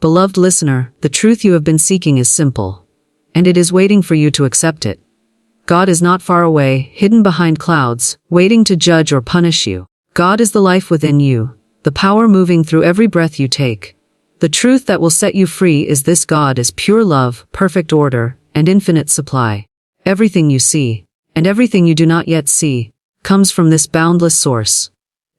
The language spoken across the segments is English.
Beloved listener, the truth you have been seeking is simple, and it is waiting for you to accept it. God is not far away, hidden behind clouds, waiting to judge or punish you. God is the life within you, the power moving through every breath you take. The truth that will set you free is this: God is pure love, perfect order, and infinite supply. Everything you see, and everything you do not yet see, comes from this boundless source.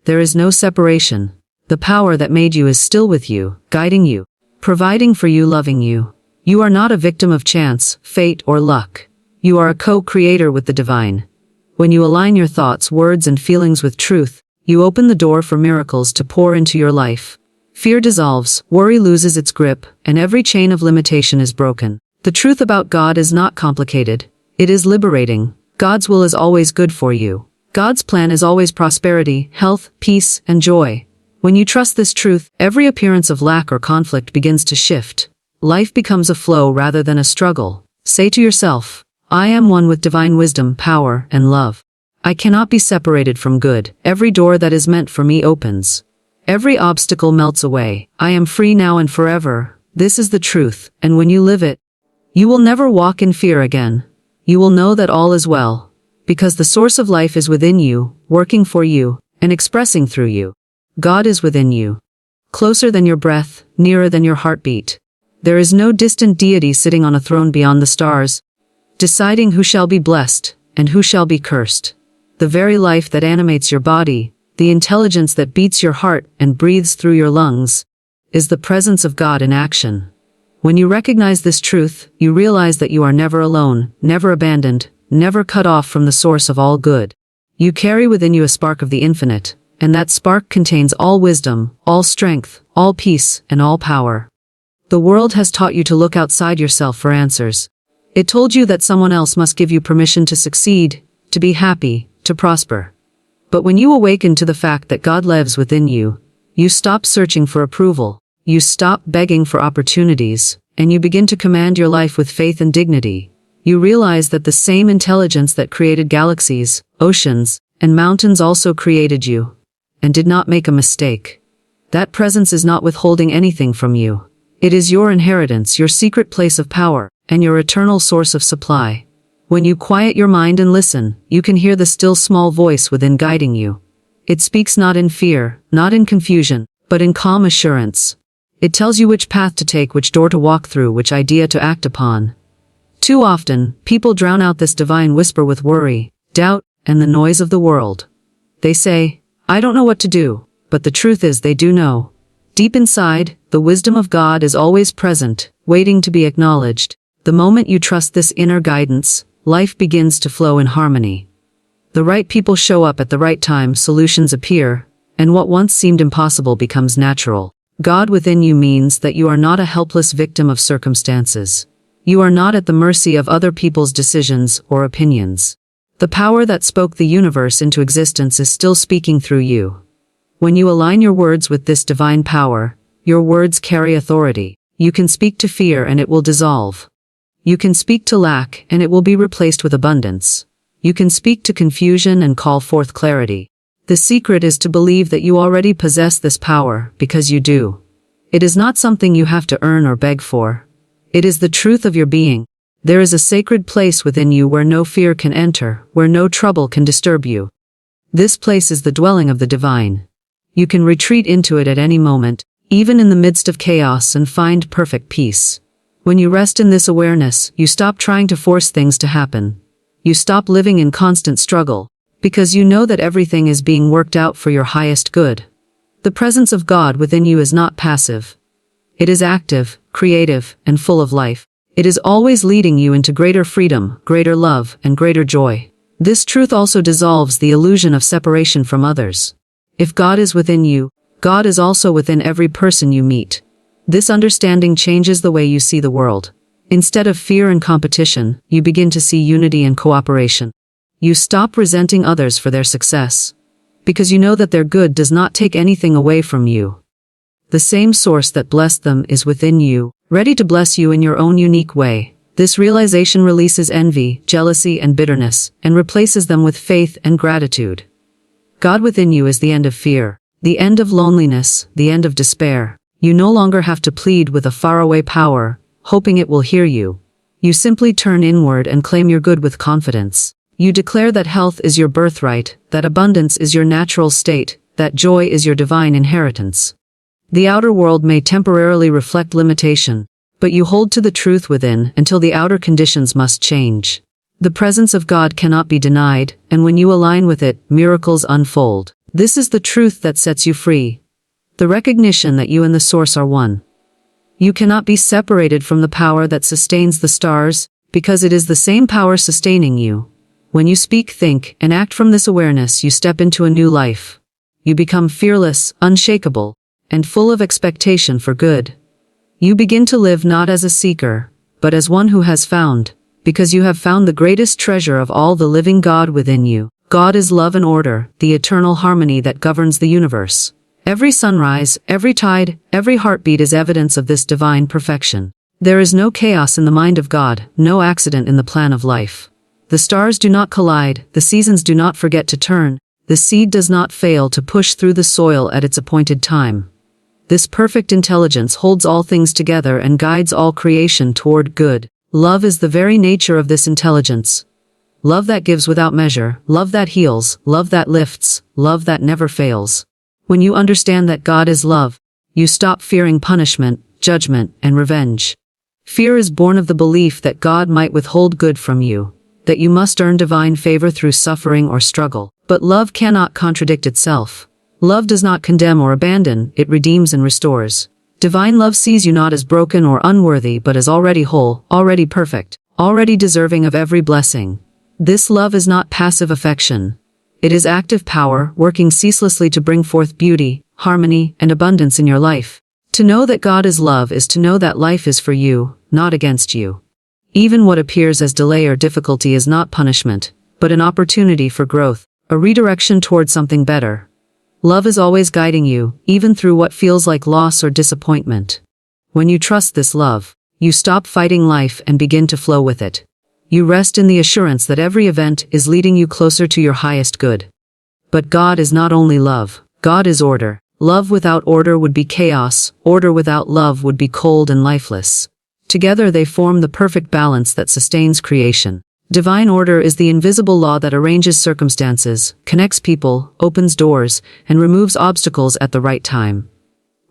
There is no separation. The power that made you is still with you, guiding you, providing for you, loving you. You are not a victim of chance, fate, or luck. You are a co-creator with the divine. When you align your thoughts, words, and feelings with truth, you open the door for miracles to pour into your life. Fear dissolves, worry loses its grip, and every chain of limitation is broken. The truth about God is not complicated. It is liberating. God's will is always good for you. God's plan is always prosperity, health, peace, and joy. When you trust this truth, every appearance of lack or conflict begins to shift. Life becomes a flow rather than a struggle. Say to yourself, I am one with divine wisdom, power, and love. I cannot be separated from good. Every door that is meant for me opens. Every obstacle melts away. I am free now and forever. This is the truth, and when you live it, you will never walk in fear again. You will know that all is well, because the source of life is within you, working for you, and expressing through you. God is within you, closer than your breath, nearer than your heartbeat. There is no distant deity sitting on a throne beyond the stars, deciding who shall be blessed and who shall be cursed. The very life that animates your body, the intelligence that beats your heart and breathes through your lungs, is the presence of God in action. When you recognize this truth, you realize that you are never alone, never abandoned, never cut off from the source of all good. You carry within you a spark of the infinite, and that spark contains all wisdom, all strength, all peace, and all power. The world has taught you to look outside yourself for answers. It told you that someone else must give you permission to succeed, to be happy, to prosper. But when you awaken to the fact that God lives within you, you stop searching for approval, you stop begging for opportunities, and you begin to command your life with faith and dignity. You realize that the same intelligence that created galaxies, oceans, and mountains also created you, and did not make a mistake. That presence is not withholding anything from you. It is your inheritance, your secret place of power, and your eternal source of supply. When you quiet your mind and listen, you can hear the still small voice within guiding you. It speaks not in fear, not in confusion, but in calm assurance. It tells you which path to take, which door to walk through, which idea to act upon. Too often, people drown out this divine whisper with worry, doubt, and the noise of the world. They say, I don't know what to do, but the truth is they do know. Deep inside, the wisdom of God is always present, waiting to be acknowledged. The moment you trust this inner guidance, life begins to flow in harmony. The right people show up at the right time, solutions appear, and what once seemed impossible becomes natural. God within you means that you are not a helpless victim of circumstances. You are not at the mercy of other people's decisions or opinions. The power that spoke the universe into existence is still speaking through you. When you align your words with this divine power, your words carry authority. You can speak to fear and it will dissolve. You can speak to lack and it will be replaced with abundance. You can speak to confusion and call forth clarity. The secret is to believe that you already possess this power, because you do. It is not something you have to earn or beg for. It is the truth of your being. There is a sacred place within you where no fear can enter, where no trouble can disturb you. This place is the dwelling of the divine. You can retreat into it at any moment, even in the midst of chaos, and find perfect peace. When you rest in this awareness, you stop trying to force things to happen. You stop living in constant struggle, because you know that everything is being worked out for your highest good. The presence of God within you is not passive. It is active, creative, and full of life. It is always leading you into greater freedom, greater love, and greater joy. This truth also dissolves the illusion of separation from others. If God is within you, God is also within every person you meet. This understanding changes the way you see the world. Instead of fear and competition, you begin to see unity and cooperation. You stop resenting others for their success, because you know that their good does not take anything away from you. The same source that blessed them is within you, ready to bless you in your own unique way. This realization releases envy, jealousy, and bitterness, and replaces them with faith and gratitude. God within you is the end of fear, the end of loneliness, the end of despair. You no longer have to plead with a faraway power, hoping it will hear you. You simply turn inward and claim your good with confidence. You declare that health is your birthright, that abundance is your natural state, that joy is your divine inheritance. The outer world may temporarily reflect limitation, but you hold to the truth within until the outer conditions must change. The presence of God cannot be denied, and when you align with it, miracles unfold. This is the truth that sets you free. The recognition that you and the source are one. You cannot be separated from the power that sustains the stars, because it is the same power sustaining you. When you speak, think, and act from this awareness, you step into a new life. You become fearless, unshakable, and full of expectation for good. You begin to live not as a seeker, but as one who has found, because you have found the greatest treasure of all, the living God within you. God is love and order, the eternal harmony that governs the universe. Every sunrise, every tide, every heartbeat is evidence of this divine perfection. There is no chaos in the mind of God, no accident in the plan of life. The stars do not collide, the seasons do not forget to turn, the seed does not fail to push through the soil at its appointed time. This perfect intelligence holds all things together and guides all creation toward good. Love is the very nature of this intelligence. Love that gives without measure, love that heals, love that lifts, love that never fails. When you understand that God is love, you stop fearing punishment, judgment, and revenge. Fear is born of the belief that God might withhold good from you, that you must earn divine favor through suffering or struggle. But love cannot contradict itself. Love does not condemn or abandon, it redeems and restores. Divine love sees you not as broken or unworthy but as already whole, already perfect, already deserving of every blessing. This love is not passive affection. It is active power, working ceaselessly to bring forth beauty, harmony, and abundance in your life. To know that God is love is to know that life is for you, not against you. Even what appears as delay or difficulty is not punishment, but an opportunity for growth, a redirection toward something better. Love is always guiding you, even through what feels like loss or disappointment. When you trust this love, you stop fighting life and begin to flow with it. You rest in the assurance that every event is leading you closer to your highest good. But God is not only love, God is order. Love without order would be chaos, order without love would be cold and lifeless. Together they form the perfect balance that sustains creation. Divine order is the invisible law that arranges circumstances, connects people, opens doors, and removes obstacles at the right time.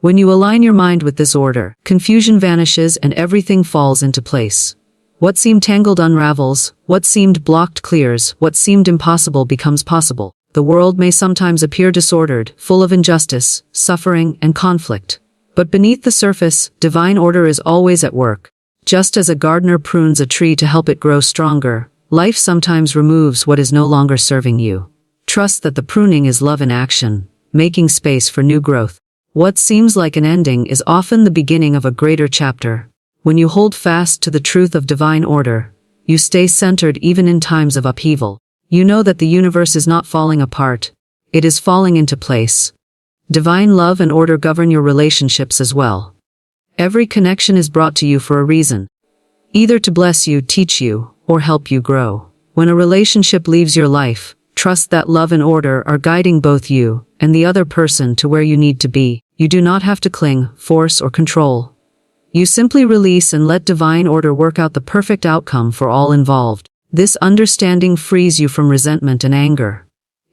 When you align your mind with this order, confusion vanishes and everything falls into place. What seemed tangled unravels, what seemed blocked clears, what seemed impossible becomes possible. The world may sometimes appear disordered, full of injustice, suffering, and conflict. But beneath the surface, divine order is always at work. Just as a gardener prunes a tree to help it grow stronger, life sometimes removes what is no longer serving you. Trust that the pruning is love in action, making space for new growth. What seems like an ending is often the beginning of a greater chapter. When you hold fast to the truth of divine order, you stay centered even in times of upheaval. You know that the universe is not falling apart, it is falling into place. Divine love and order govern your relationships as well. Every connection is brought to you for a reason. Either to bless you, teach you, or help you grow. When a relationship leaves your life, trust that love and order are guiding both you and the other person to where you need to be. You do not have to cling, force, or control. You simply release and let divine order work out the perfect outcome for all involved. This understanding frees you from resentment and anger.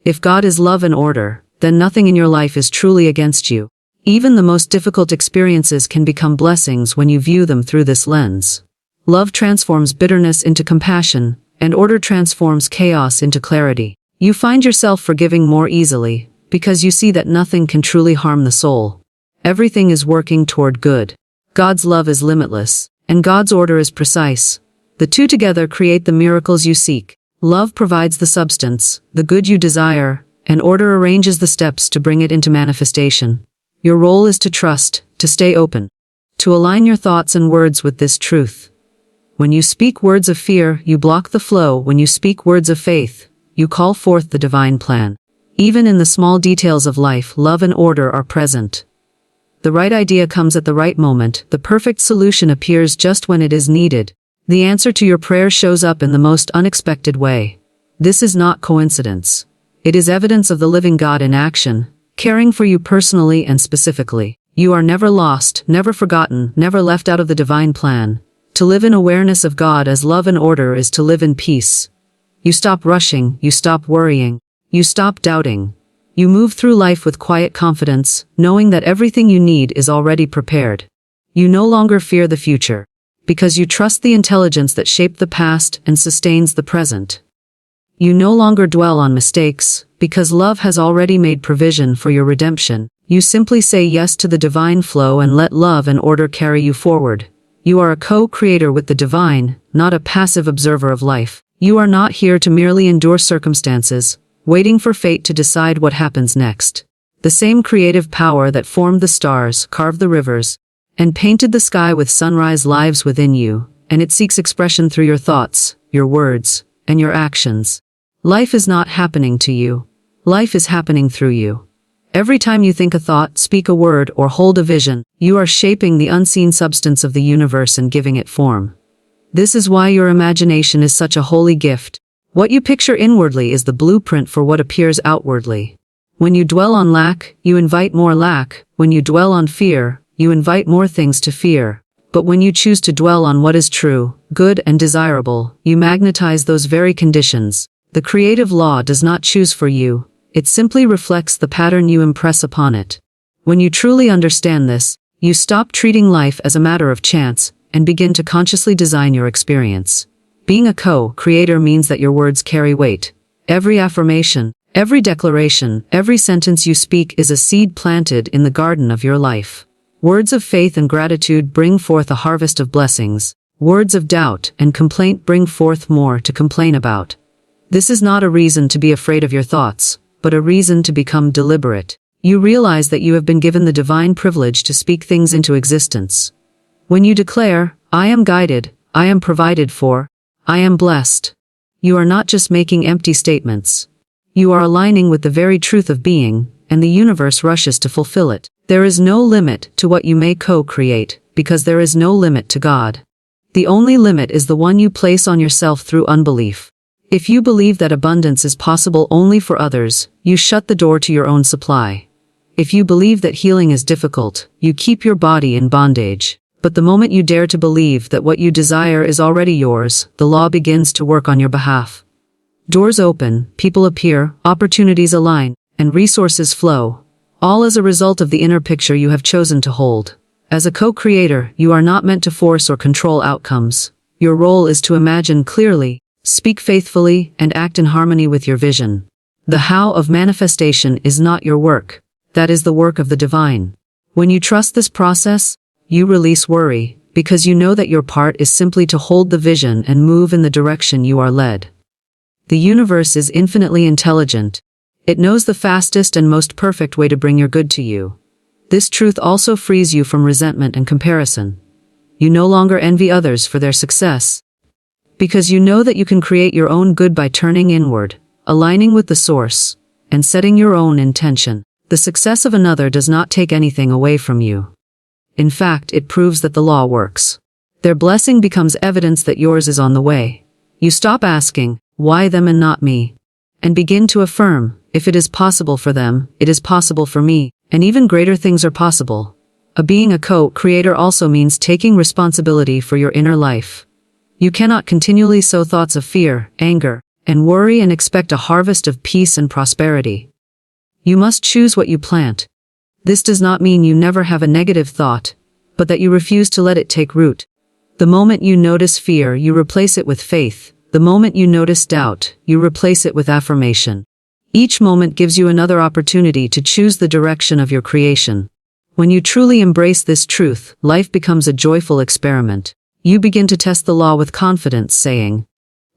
If God is love and order, then nothing in your life is truly against you. Even the most difficult experiences can become blessings when you view them through this lens. Love transforms bitterness into compassion, and order transforms chaos into clarity. You find yourself forgiving more easily, because you see that nothing can truly harm the soul. Everything is working toward good. God's love is limitless, and God's order is precise. The two together create the miracles you seek. Love provides the substance, the good you desire, and order arranges the steps to bring it into manifestation. Your role is to trust, to stay open, to align your thoughts and words with this truth. When you speak words of fear, you block the flow. When you speak words of faith, you call forth the divine plan. Even in the small details of life, love and order are present. The right idea comes at the right moment. The perfect solution appears just when it is needed. The answer to your prayer shows up in the most unexpected way. This is not coincidence. It is evidence of the living God in action, caring for you personally and specifically. You are never lost, never forgotten, never left out of the divine plan. To live in awareness of God as love and order is to live in peace. You stop rushing, you stop worrying, you stop doubting. You move through life with quiet confidence, knowing that everything you need is already prepared. You no longer fear the future, because you trust the intelligence that shaped the past and sustains the present. You no longer dwell on mistakes, because love has already made provision for your redemption. You simply say yes to the divine flow and let love and order carry you forward. You are a co-creator with the divine, not a passive observer of life. You are not here to merely endure circumstances, waiting for fate to decide what happens next. The same creative power that formed the stars, carved the rivers, and painted the sky with sunrise lives within you, and it seeks expression through your thoughts, your words, and your actions. Life is not happening to you. Life is happening through you. Every time you think a thought, speak a word, or hold a vision, you are shaping the unseen substance of the universe and giving it form. This is why your imagination is such a holy gift. What you picture inwardly is the blueprint for what appears outwardly. When you dwell on lack, you invite more lack. When you dwell on fear, you invite more things to fear. But when you choose to dwell on what is true, good, and desirable, you magnetize those very conditions. The creative law does not choose for you. It simply reflects the pattern you impress upon it. When you truly understand this, you stop treating life as a matter of chance and begin to consciously design your experience. Being a co-creator means that your words carry weight. Every affirmation, every declaration, every sentence you speak is a seed planted in the garden of your life. Words of faith and gratitude bring forth a harvest of blessings. Words of doubt and complaint bring forth more to complain about. This is not a reason to be afraid of your thoughts, but a reason to become deliberate. You realize that you have been given the divine privilege to speak things into existence. When you declare, I am guided, I am provided for, I am blessed, you are not just making empty statements. You are aligning with the very truth of being, and the universe rushes to fulfill it. There is no limit to what you may co-create, because there is no limit to God. The only limit is the one you place on yourself through unbelief. If you believe that abundance is possible only for others, you shut the door to your own supply. If you believe that healing is difficult, you keep your body in bondage. But the moment you dare to believe that what you desire is already yours, the law begins to work on your behalf. Doors open, people appear, opportunities align, and resources flow, all as a result of the inner picture you have chosen to hold. As a co-creator, you are not meant to force or control outcomes. Your role is to imagine clearly, speak faithfully, and act in harmony with your vision. The how of manifestation is not your work. That is the work of the divine. When you trust this process, you release worry, because you know that your part is simply to hold the vision and move in the direction you are led. The universe is infinitely intelligent. It knows the fastest and most perfect way to bring your good to you. This truth also frees you from resentment and comparison. You no longer envy others for their success, because you know that you can create your own good by turning inward, aligning with the source, and setting your own intention. The success of another does not take anything away from you. In fact, it proves that the law works. Their blessing becomes evidence that yours is on the way. You stop asking, why them and not me? And begin to affirm, if it is possible for them, it is possible for me, and even greater things are possible. Being a co-creator also means taking responsibility for your inner life. You cannot continually sow thoughts of fear, anger, and worry and expect a harvest of peace and prosperity. You must choose what you plant. This does not mean you never have a negative thought, but that you refuse to let it take root. The moment you notice fear, you replace it with faith. The moment you notice doubt, you replace it with affirmation. Each moment gives you another opportunity to choose the direction of your creation. When you truly embrace this truth, life becomes a joyful experiment. You begin to test the law with confidence, saying,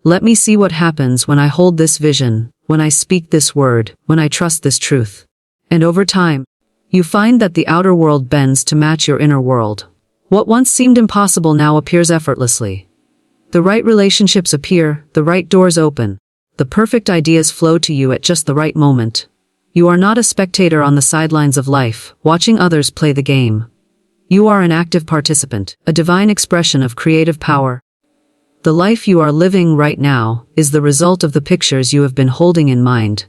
let me see what happens when I hold this vision, when I speak this word, when I trust this truth. And over time, you find that the outer world bends to match your inner world. What once seemed impossible now appears effortlessly. The right relationships appear, the right doors open, the perfect ideas flow to you at just the right moment. You are not a spectator on the sidelines of life, watching others play the game. You are an active participant, a divine expression of creative power. The life you are living right now is the result of the pictures you have been holding in mind.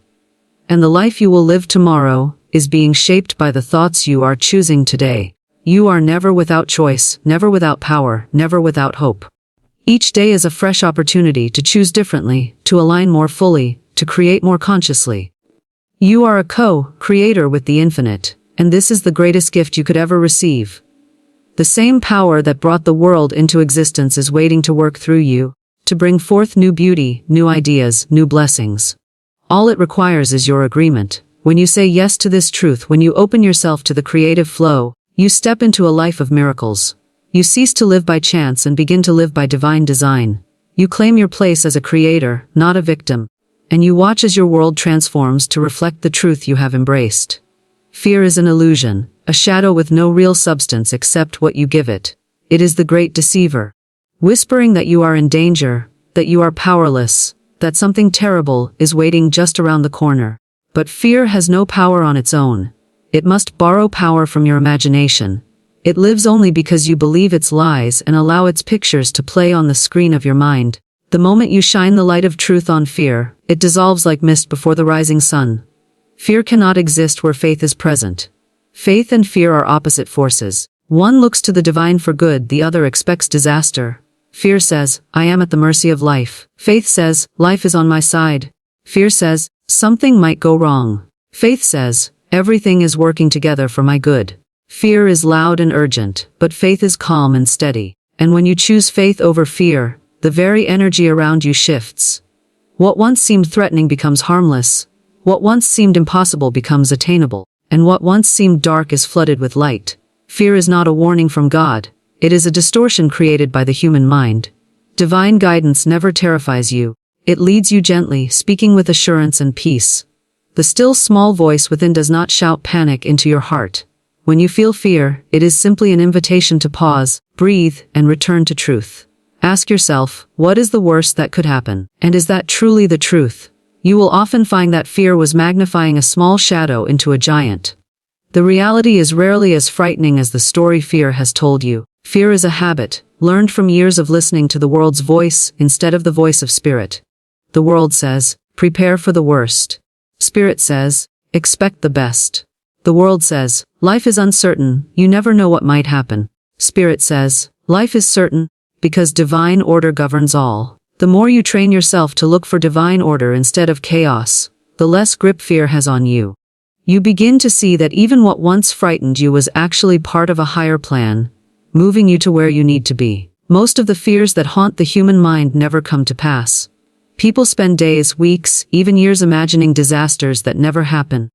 And the life you will live tomorrow is being shaped by the thoughts you are choosing today. You are never without choice, never without power, never without hope. Each day is a fresh opportunity to choose differently, to align more fully, to create more consciously. You are a co-creator with the infinite, and this is the greatest gift you could ever receive. The same power that brought the world into existence is waiting to work through you, to bring forth new beauty, new ideas, new blessings. All it requires is your agreement. When you say yes to this truth, when you open yourself to the creative flow, you step into a life of miracles. You cease to live by chance and begin to live by divine design. You claim your place as a creator, not a victim, and you watch as your world transforms to reflect the truth you have embraced. Fear is an illusion, a shadow with no real substance except what you give it. It is the great deceiver, whispering that you are in danger, that you are powerless, that something terrible is waiting just around the corner. But fear has no power on its own. It must borrow power from your imagination. It lives only because you believe its lies and allow its pictures to play on the screen of your mind. The moment you shine the light of truth on fear, it dissolves like mist before the rising sun. Fear cannot exist where faith is present. Faith and fear are opposite forces. One looks to the divine for good, the other expects disaster. Fear says, I am at the mercy of life. Faith says, life is on my side. Fear says, something might go wrong. Faith says, everything is working together for my good. Fear is loud and urgent, but faith is calm and steady. And when you choose faith over fear, the very energy around you shifts. What once seemed threatening becomes harmless. What once seemed impossible becomes attainable. And what once seemed dark is flooded with light. Fear is not a warning from God. It is a distortion created by the human mind. Divine guidance never terrifies you. It leads you gently, speaking with assurance and peace. The still small voice within does not shout panic into your heart. When you feel fear, it is simply an invitation to pause, breathe, and return to truth. Ask yourself, what is the worst that could happen? And is that truly the truth? You will often find that fear was magnifying a small shadow into a giant. The reality is rarely as frightening as the story fear has told you. Fear is a habit, learned from years of listening to the world's voice instead of the voice of spirit. The world says, prepare for the worst. Spirit says, expect the best. The world says, life is uncertain, you never know what might happen. Spirit says, life is certain, because divine order governs all. The more you train yourself to look for divine order instead of chaos, the less grip fear has on you. You begin to see that even what once frightened you was actually part of a higher plan, moving you to where you need to be. Most of the fears that haunt the human mind never come to pass. People spend days, weeks, even years imagining disasters that never happen.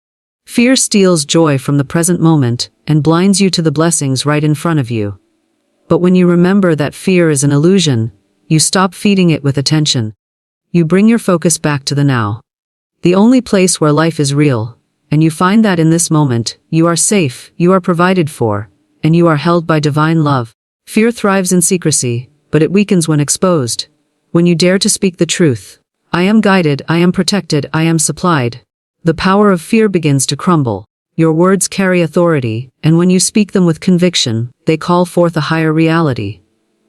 Fear steals joy from the present moment and blinds you to the blessings right in front of you. But when you remember that fear is an illusion, you stop feeding it with attention. You bring your focus back to the now. The only place where life is real, and you find that in this moment, you are safe, you are provided for, and you are held by divine love. Fear thrives in secrecy, but it weakens when exposed. When you dare to speak the truth, I am guided, I am protected, I am supplied, the power of fear begins to crumble. Your words carry authority, and when you speak them with conviction, they call forth a higher reality.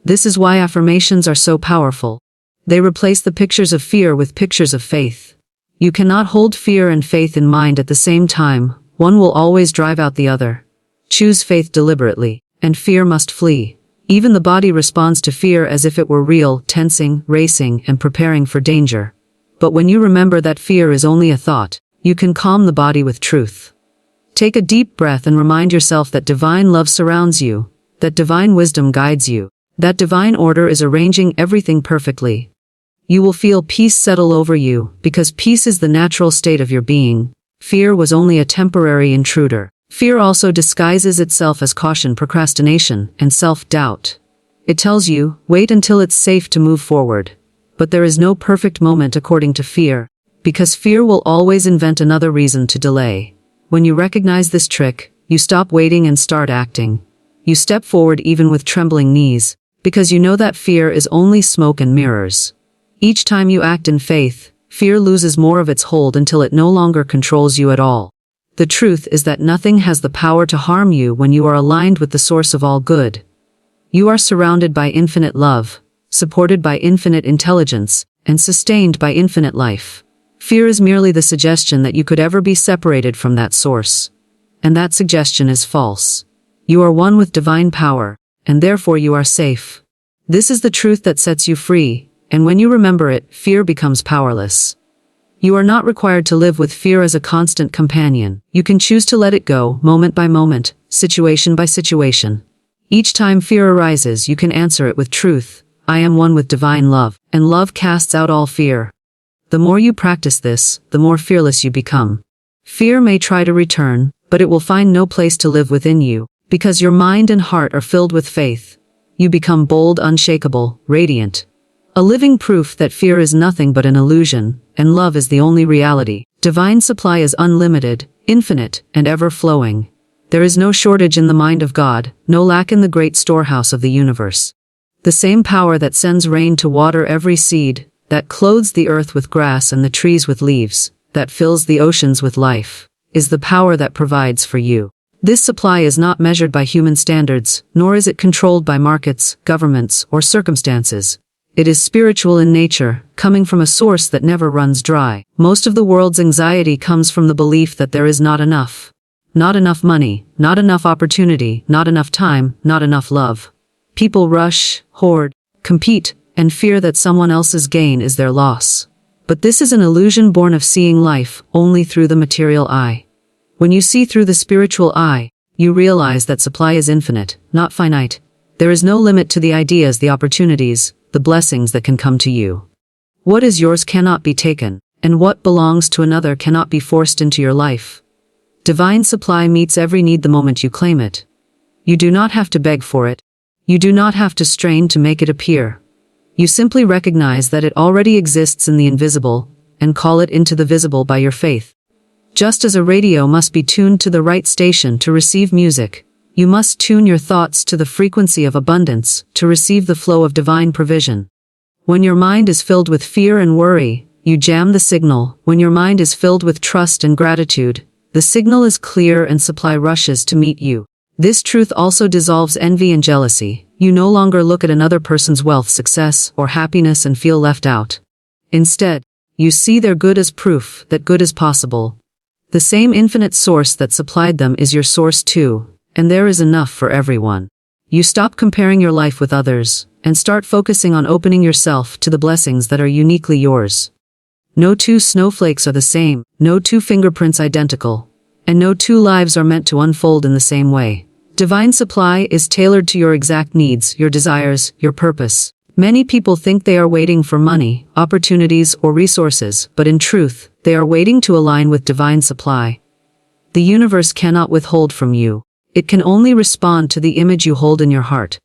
This is why affirmations are so powerful. They replace the pictures of fear with pictures of faith. You cannot hold fear and faith in mind at the same time. One will always drive out the other. Choose faith deliberately, and fear must flee. Even the body responds to fear as if it were real, tensing, racing, and preparing for danger. But when you remember that fear is only a thought, you can calm the body with truth. Take a deep breath and remind yourself that divine love surrounds you, that divine wisdom guides you, that divine order is arranging everything perfectly. You will feel peace settle over you, because peace is the natural state of your being. Fear was only a temporary intruder. Fear also disguises itself as caution, procrastination, and self-doubt. It tells you, wait until it's safe to move forward. But there is no perfect moment according to fear, because fear will always invent another reason to delay. When you recognize this trick, you stop waiting and start acting. You step forward even with trembling knees, because you know that fear is only smoke and mirrors. Each time you act in faith, fear loses more of its hold until it no longer controls you at all. The truth is that nothing has the power to harm you when you are aligned with the source of all good. You are surrounded by infinite love, supported by infinite intelligence, and sustained by infinite life. Fear is merely the suggestion that you could ever be separated from that source. and that suggestion is false. You are one with divine power, and therefore you are safe. This is the truth that sets you free, and when you remember it, fear becomes powerless. You are not required to live with fear as a constant companion. You can choose to let it go, moment by moment, situation by situation. Each time fear arises, you can answer it with truth. I am one with divine love, and love casts out all fear. The more you practice this, the more fearless you become. Fear may try to return, but it will find no place to live within you, because your mind and heart are filled with faith. You become bold, unshakable, radiant. A living proof that fear is nothing but an illusion, and love is the only reality. Divine supply is unlimited, infinite, and ever-flowing. There is no shortage in the mind of God, no lack in the great storehouse of the universe. The same power that sends rain to water every seed, that clothes the earth with grass and the trees with leaves, that fills the oceans with life, is the power that provides for you. This supply is not measured by human standards, nor is it controlled by markets, governments, or circumstances. It is spiritual in nature, coming from a source that never runs dry. Most of the world's anxiety comes from the belief that there is not enough. Not enough money, not enough opportunity, not enough time, not enough love. People rush, hoard, compete, and fear that someone else's gain is their loss. But this is an illusion born of seeing life only through the material eye. When you see through the spiritual eye, you realize that supply is infinite, not finite. There is no limit to the ideas, the opportunities, the blessings that can come to you. What is yours cannot be taken, and what belongs to another cannot be forced into your life. Divine supply meets every need the moment you claim it. You do not have to beg for it. You do not have to strain to make it appear. You simply recognize that it already exists in the invisible, and call it into the visible by your faith. Just as a radio must be tuned to the right station to receive music, you must tune your thoughts to the frequency of abundance to receive the flow of divine provision. When your mind is filled with fear and worry, you jam the signal. When your mind is filled with trust and gratitude, the signal is clear and supply rushes to meet you. This truth also dissolves envy and jealousy. You no longer look at another person's wealth, success, or happiness and feel left out. Instead, you see their good as proof that good is possible. The same infinite source that supplied them is your source too, and there is enough for everyone. You stop comparing your life with others, and start focusing on opening yourself to the blessings that are uniquely yours. No two snowflakes are the same, no two fingerprints identical, and no two lives are meant to unfold in the same way. Divine supply is tailored to your exact needs, your desires, your purpose. Many people think they are waiting for money, opportunities, or resources, but in truth, they are waiting to align with divine supply. The universe cannot withhold from you. It can only respond to the image you hold in your heart.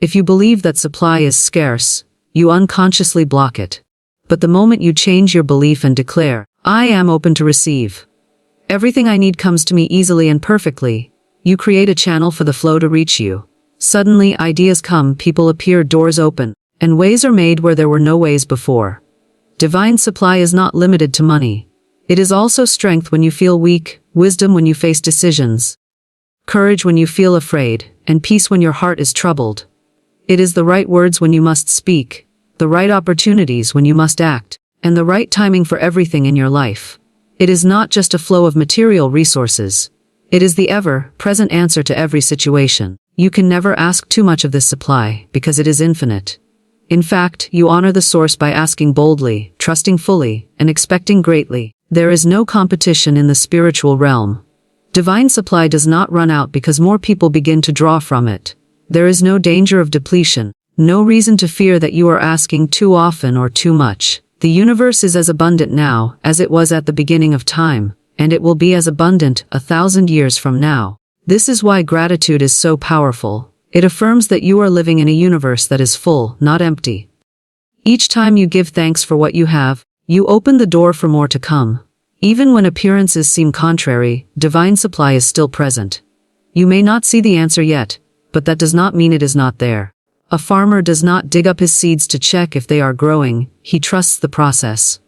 If you believe that supply is scarce, you unconsciously block it. But the moment you change your belief and declare, I am open to receive. Everything I need comes to me easily and perfectly, you create a channel for the flow to reach you. Suddenly ideas come, people appear, doors open, and ways are made where there were no ways before. Divine supply is not limited to money. It is also strength when you feel weak, wisdom when you face decisions, courage when you feel afraid, and peace when your heart is troubled. It is the right words when you must speak, the right opportunities when you must act, and the right timing for everything in your life. It is not just a flow of material resources. It is the ever-present answer to every situation. You can never ask too much of this supply, because it is infinite. In fact, you honor the source by asking boldly, trusting fully, and expecting greatly. There is no competition in the spiritual realm. Divine supply does not run out because more people begin to draw from it. There is no danger of depletion, no reason to fear that you are asking too often or too much. The universe is as abundant now as it was at the beginning of time, and it will be as abundant 1,000 years from now. This is why gratitude is so powerful. It affirms that you are living in a universe that is full, not empty. Each time you give thanks for what you have, you open the door for more to come. Even when appearances seem contrary, divine supply is still present. You may not see the answer yet, but that does not mean it is not there. A farmer does not dig up his seeds to check if they are growing, he trusts the process.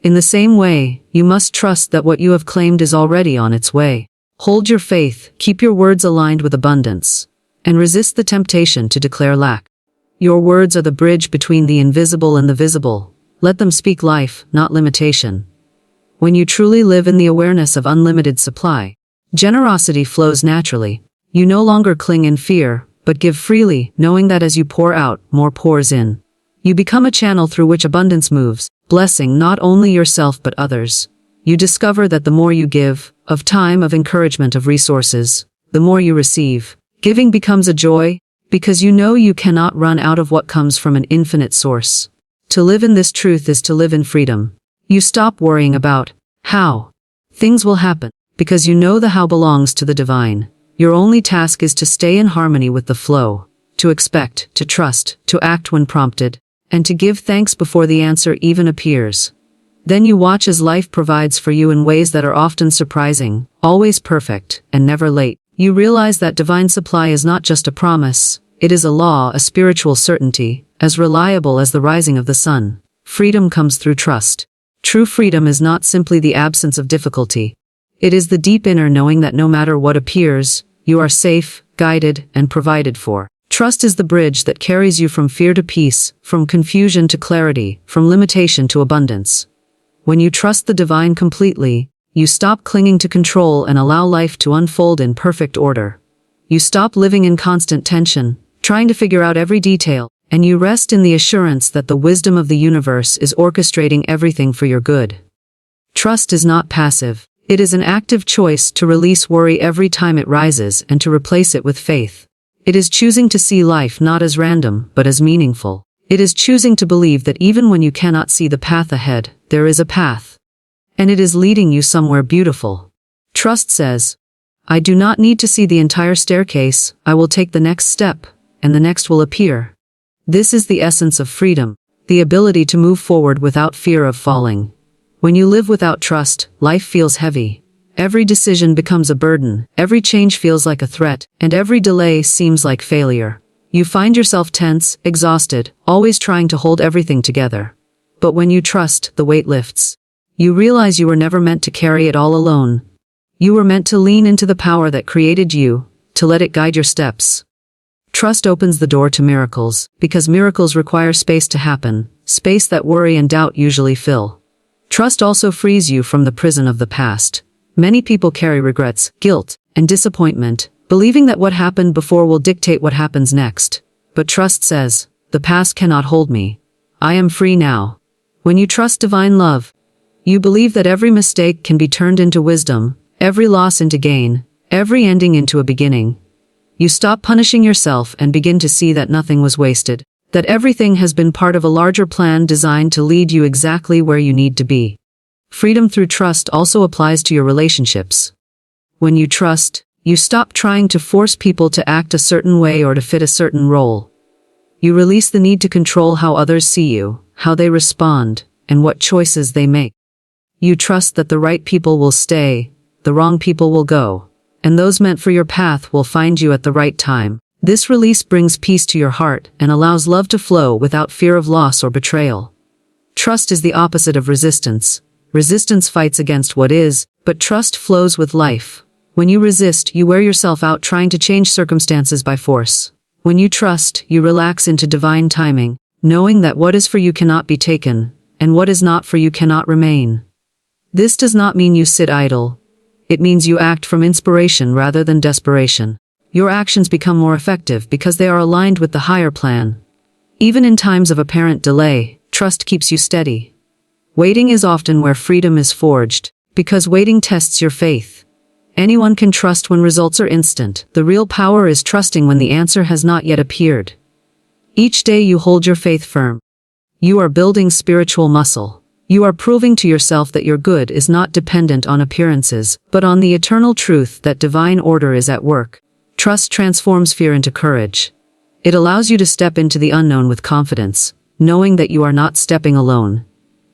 In the same way, you must trust that what you have claimed is already on its way. Hold your faith, keep your words aligned with abundance, and resist the temptation to declare lack. Your words are the bridge between the invisible and the visible. Let them speak life, not limitation. When you truly live in the awareness of unlimited supply, Generosity flows naturally. You no longer cling in fear, but give freely, knowing that as you pour out, more pours in. You become a channel through which abundance moves, blessing not only yourself but others. You discover that the more you give, of time, of encouragement, of resources, the more you receive. Giving becomes a joy, because you know you cannot run out of what comes from an infinite source. To live in this truth is to live in freedom. You stop worrying about how things will happen, because you know the how belongs to the divine. Your only task is to stay in harmony with the flow, to expect, to trust, to act when prompted, and to give thanks before the answer even appears. Then you watch as life provides for you in ways that are often surprising, always perfect, and never late. You realize that divine supply is not just a promise, it is a law, a spiritual certainty, as reliable as the rising of the sun. Freedom comes through trust. True freedom is not simply the absence of difficulty. It is the deep inner knowing that no matter what appears, you are safe, guided, and provided for. Trust is the bridge that carries you from fear to peace, from confusion to clarity, from limitation to abundance. When you trust the divine completely, you stop clinging to control and allow life to unfold in perfect order. You stop living in constant tension, trying to figure out every detail, and you rest in the assurance that the wisdom of the universe is orchestrating everything for your good. Trust is not passive. It is an active choice to release worry every time it rises and to replace it with faith. It is choosing to see life not as random, but as meaningful. It is choosing to believe that even when you cannot see the path ahead, there is a path. And it is leading you somewhere beautiful. Trust says, I do not need to see the entire staircase, I will take the next step, and the next will appear. This is the essence of freedom, the ability to move forward without fear of falling. When you live without trust, life feels heavy. Every decision becomes a burden, every change feels like a threat, and every delay seems like failure. You find yourself tense, exhausted, always trying to hold everything together. But when you trust, the weight lifts. You realize you were never meant to carry it all alone. You were meant to lean into the power that created you, to let it guide your steps. Trust opens the door to miracles, because miracles require space to happen, space that worry and doubt usually fill. Trust also frees you from the prison of the past. Many people carry regrets, guilt, and disappointment, believing that what happened before will dictate what happens next. But trust says, the past cannot hold me. I am free now. When you trust divine love, you believe that every mistake can be turned into wisdom, every loss into gain, every ending into a beginning. You stop punishing yourself and begin to see that nothing was wasted, that everything has been part of a larger plan designed to lead you exactly where you need to be. Freedom through trust also applies to your relationships. When you trust, you stop trying to force people to act a certain way or to fit a certain role. You release the need to control how others see you, how they respond, and what choices they make. You trust that the right people will stay, the wrong people will go, and those meant for your path will find you at the right time. This release brings peace to your heart and allows love to flow without fear of loss or betrayal. Trust is the opposite of resistance. Resistance fights against what is, but trust flows with life. When you resist, you wear yourself out trying to change circumstances by force. When you trust, you relax into divine timing, knowing that what is for you cannot be taken, and what is not for you cannot remain. This does not mean you sit idle. It means you act from inspiration rather than desperation. Your actions become more effective because they are aligned with the higher plan. Even in times of apparent delay, trust keeps you steady. Waiting is often where freedom is forged, because waiting tests your faith. Anyone can trust when results are instant. The real power is trusting when the answer has not yet appeared. Each day you hold your faith firm. You are building spiritual muscle. You are proving to yourself that your good is not dependent on appearances, but on the eternal truth that divine order is at work. Trust transforms fear into courage. It allows you to step into the unknown with confidence, knowing that you are not stepping alone.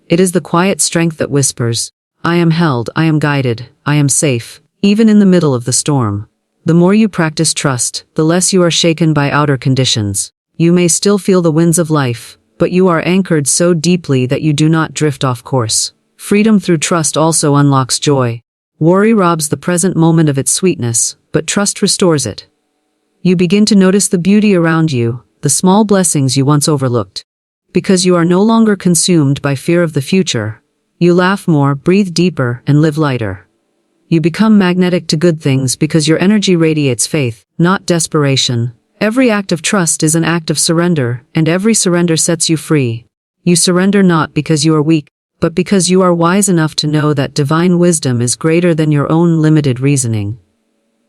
It is the quiet strength that whispers, I am held, I am guided, I am safe, even in the middle of the storm. The more you practice trust, the less you are shaken by outer conditions. You may still feel the winds of life, but you are anchored so deeply that you do not drift off course. Freedom through trust also unlocks joy. Worry robs the present moment of its sweetness, but trust restores it. You begin to notice the beauty around you, the small blessings you once overlooked. Because you are no longer consumed by fear of the future, you laugh more, breathe deeper, and live lighter. You become magnetic to good things because your energy radiates faith, not desperation. Every act of trust is an act of surrender, and every surrender sets you free. You surrender not because you are weak, but because you are wise enough to know that divine wisdom is greater than your own limited reasoning.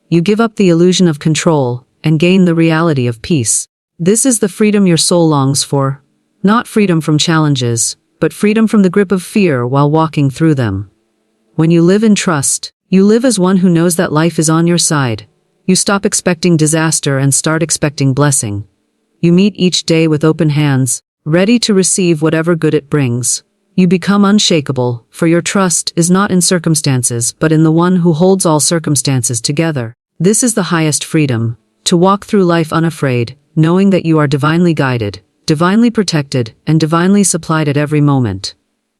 You give up the illusion of control and gain the reality of peace. This is the freedom your soul longs for. Not freedom from challenges, but freedom from the grip of fear while walking through them. When you live in trust, you live as one who knows that life is on your side. You stop expecting disaster and start expecting blessing. You meet each day with open hands, ready to receive whatever good it brings. You become unshakable, for your trust is not in circumstances but in the one who holds all circumstances together. This is the highest freedom, to walk through life unafraid, knowing that you are divinely guided, divinely protected, and divinely supplied at every moment.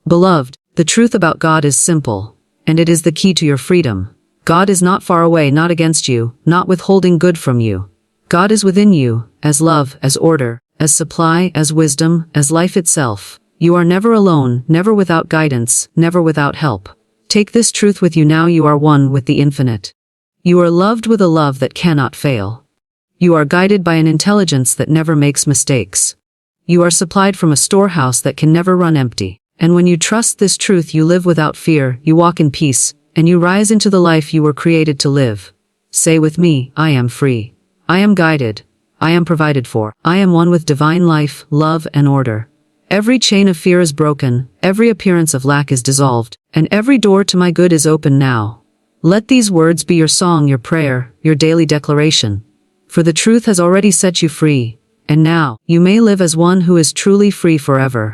Beloved, the truth about God is simple, and it is the key to your freedom. God is not far away, not against you, not withholding good from you. God is within you, as love, as order, as supply, as wisdom, as life itself. You are never alone, never without guidance, never without help. Take this truth with you now. You are one with the infinite. You are loved with a love that cannot fail. You are guided by an intelligence that never makes mistakes. You are supplied from a storehouse that can never run empty. And when you trust this truth, you live without fear, you walk in peace, and you rise into the life you were created to live. Say with me, I am free. I am guided. I am provided for. I am one with divine life, love, and order. Every chain of fear is broken, every appearance of lack is dissolved, and every door to my good is open now. Let these words be your song, your prayer, your daily declaration. For the truth has already set you free, and now, you may live as one who is truly free forever.